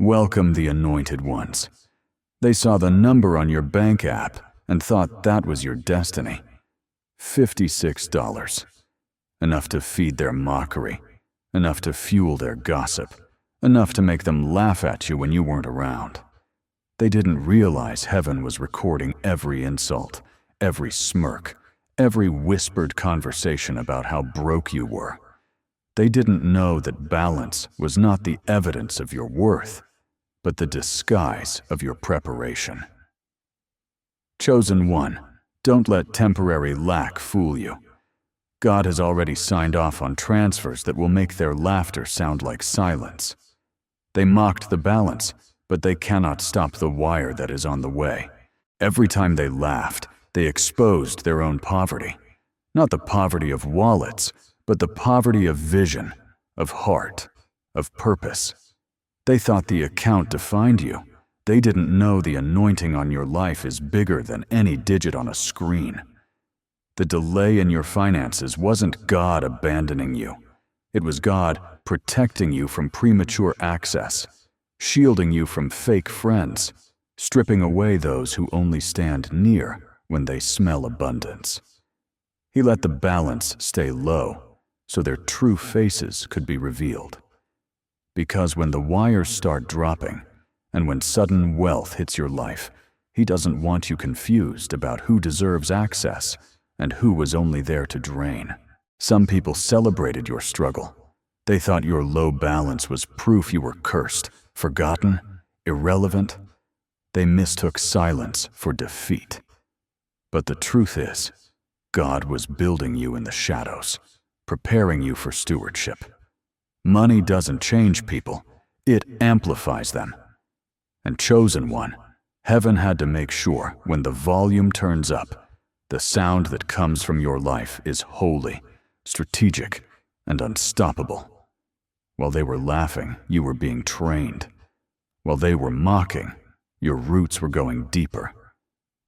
Welcome the anointed ones. They saw the number on your bank app and thought that was your destiny. $56. Enough to feed their mockery, enough to fuel their gossip, enough to make them laugh at you when you weren't around. They didn't realize heaven was recording every insult, every smirk, every whispered conversation about how broke you were. They didn't know that balance was not the evidence of your worth, but the disguise of your preparation. Chosen one, don't let temporary lack fool you. God has already signed off on transfers that will make their laughter sound like silence. They mocked the balance, but they cannot stop the wire that is on the way. Every time they laughed, they exposed their own poverty. Not the poverty of wallets, but the poverty of vision, of heart, of purpose. They thought the account defined you. They didn't know the anointing on your life is bigger than any digit on a screen. The delay in your finances wasn't God abandoning you. It was God protecting you from premature access, shielding you from fake friends, stripping away those who only stand near when they smell abundance. He let the balance stay low so their true faces could be revealed. Because when the wires start dropping, and when sudden wealth hits your life, He doesn't want you confused about who deserves access and who was only there to drain. Some people celebrated your struggle. They thought your low balance was proof you were cursed, forgotten, irrelevant. They mistook silence for defeat. But the truth is, God was building you in the shadows, preparing you for stewardship. Money doesn't change people, it amplifies them. And chosen one, heaven had to make sure when the volume turns up, the sound that comes from your life is holy, strategic, and unstoppable. While they were laughing, you were being trained. While they were mocking, your roots were going deeper.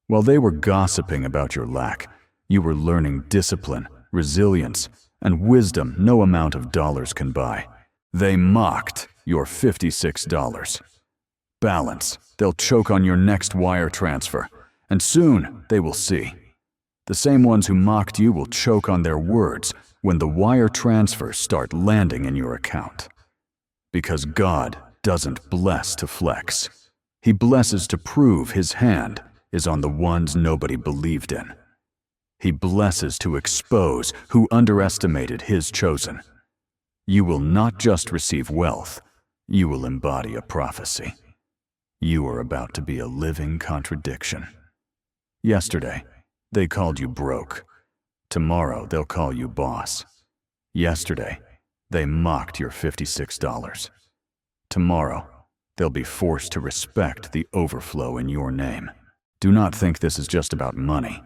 While they were gossiping about your lack, you were learning discipline, resilience, and wisdom no amount of dollars can buy. They mocked your $56. Balance, they'll choke on your next wire transfer, and soon they will see. The same ones who mocked you will choke on their words when the wire transfers start landing in your account. Because God doesn't bless to flex. He blesses to prove His hand is on the ones nobody believed in. He blesses to expose who underestimated His chosen. You will not just receive wealth, you will embody a prophecy. You are about to be a living contradiction. Yesterday, they called you broke. Tomorrow, they'll call you boss. Yesterday, they mocked your $56. Tomorrow, they'll be forced to respect the overflow in your name. Do not think this is just about money.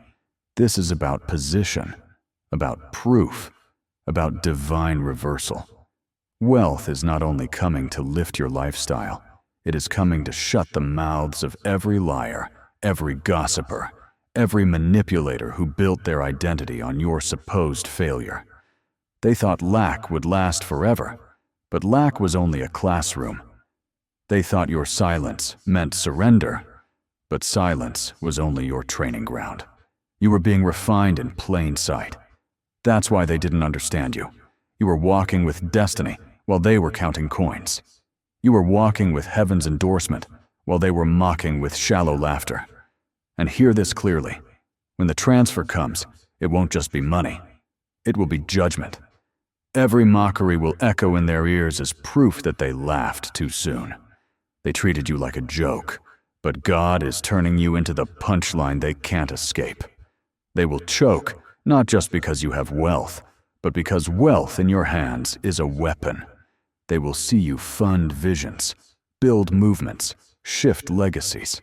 This is about position, about proof, about divine reversal. Wealth is not only coming to lift your lifestyle, it is coming to shut the mouths of every liar, every gossiper, every manipulator who built their identity on your supposed failure. They thought lack would last forever, but lack was only a classroom. They thought your silence meant surrender, but silence was only your training ground. You were being refined in plain sight. That's why they didn't understand you. You were walking with destiny while they were counting coins. You were walking with heaven's endorsement while they were mocking with shallow laughter. And hear this clearly. When the transfer comes, it won't just be money. It will be judgment. Every mockery will echo in their ears as proof that they laughed too soon. They treated you like a joke, but God is turning you into the punchline they can't escape. They will choke, not just because you have wealth, but because wealth in your hands is a weapon. They will see you fund visions, build movements, shift legacies.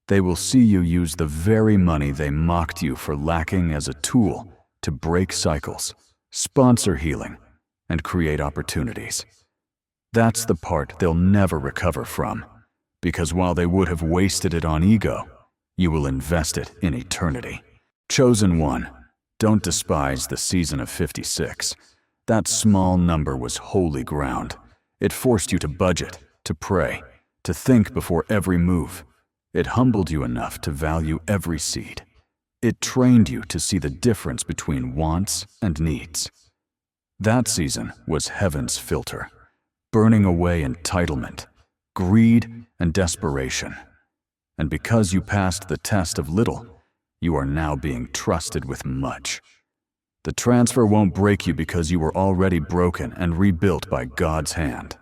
They will see you use the very money they mocked you for lacking as a tool to break cycles, sponsor healing, and create opportunities. That's the part they'll never recover from, because while they would have wasted it on ego, you will invest it in eternity. Chosen one, don't despise the season of 56. That small number was holy ground. It forced you to budget, to pray, to think before every move. It humbled you enough to value every seed. It trained you to see the difference between wants and needs. That season was heaven's filter, burning away entitlement, greed, and desperation. And because you passed the test of little, you are now being trusted with much. The transfer won't break you because you were already broken and rebuilt by God's hand.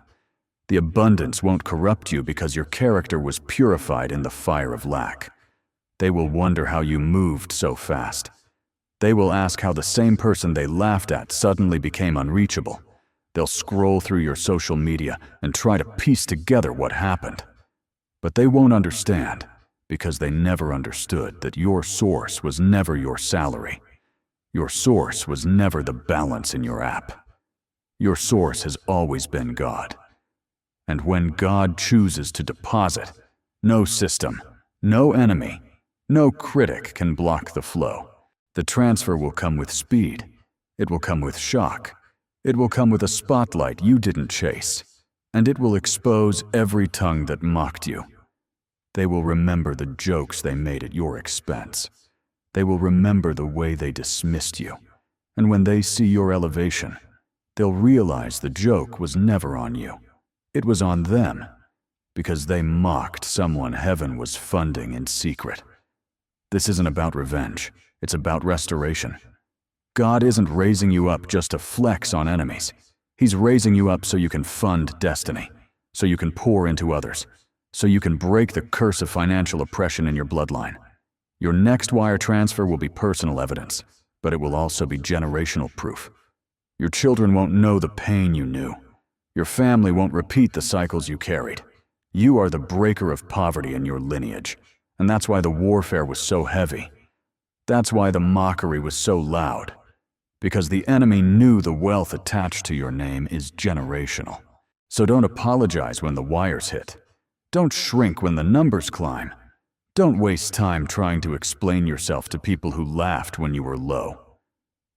The abundance won't corrupt you because your character was purified in the fire of lack. They will wonder how you moved so fast. They will ask how the same person they laughed at suddenly became unreachable. They'll scroll through your social media and try to piece together what happened. But they won't understand because they never understood that your source was never your salary. Your source was never the balance in your app. Your source has always been God. And when God chooses to deposit, no system, no enemy, no critic can block the flow. The transfer will come with speed. It will come with shock. It will come with a spotlight you didn't chase. And it will expose every tongue that mocked you. They will remember the jokes they made at your expense. They will remember the way they dismissed you. And when they see your elevation, they'll realize the joke was never on you. It was on them, because they mocked someone heaven was funding in secret. This isn't about revenge. It's about restoration. God isn't raising you up just to flex on enemies. He's raising you up so you can fund destiny, so you can pour into others, so you can break the curse of financial oppression in your bloodline. Your next wire transfer will be personal evidence, but it will also be generational proof. Your children won't know the pain you knew. Your family won't repeat the cycles you carried. You are the breaker of poverty in your lineage, and that's why the warfare was so heavy. That's why the mockery was so loud, because the enemy knew the wealth attached to your name is generational. So don't apologize when the wires hit. Don't shrink when the numbers climb. Don't waste time trying to explain yourself to people who laughed when you were low.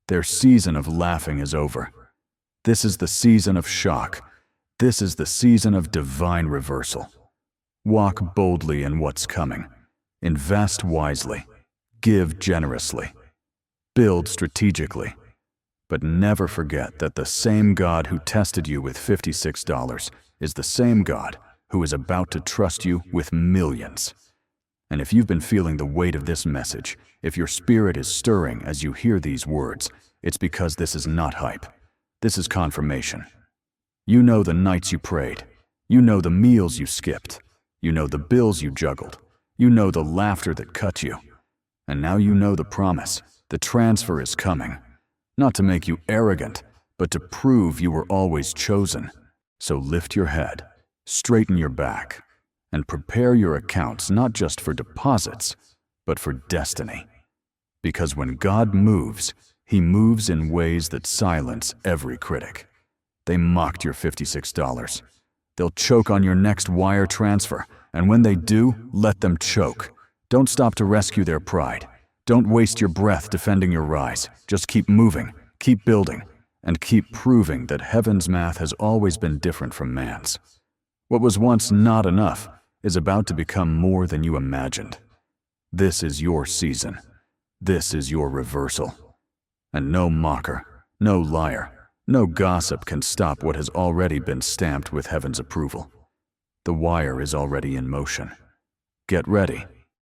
Their season of laughing is over. This is the season of shock. This is the season of divine reversal. Walk boldly in what's coming. Invest wisely. Give generously. Build strategically. But never forget that the same God who tested you with $56 is the same God who is about to trust you with millions. And if you've been feeling the weight of this message, if your spirit is stirring as you hear these words, it's because this is not hype. This is confirmation. You know the nights you prayed. You know the meals you skipped. You know the bills you juggled. You know the laughter that cut you. And now you know the promise. The transfer is coming. Not to make you arrogant, but to prove you were always chosen. So lift your head, straighten your back, and prepare your accounts not just for deposits, but for destiny. Because when God moves, He moves in ways that silence every critic. They mocked your $56. They'll choke on your next wire transfer, and when they do, let them choke. Don't stop to rescue their pride. Don't waste your breath defending your rise. Just keep moving, keep building, and keep proving that heaven's math has always been different from man's. What was once not enough is about to become more than you imagined. This is your season. This is your reversal. And no mocker, no liar, no gossip can stop what has already been stamped with heaven's approval. The wire is already in motion. Get ready.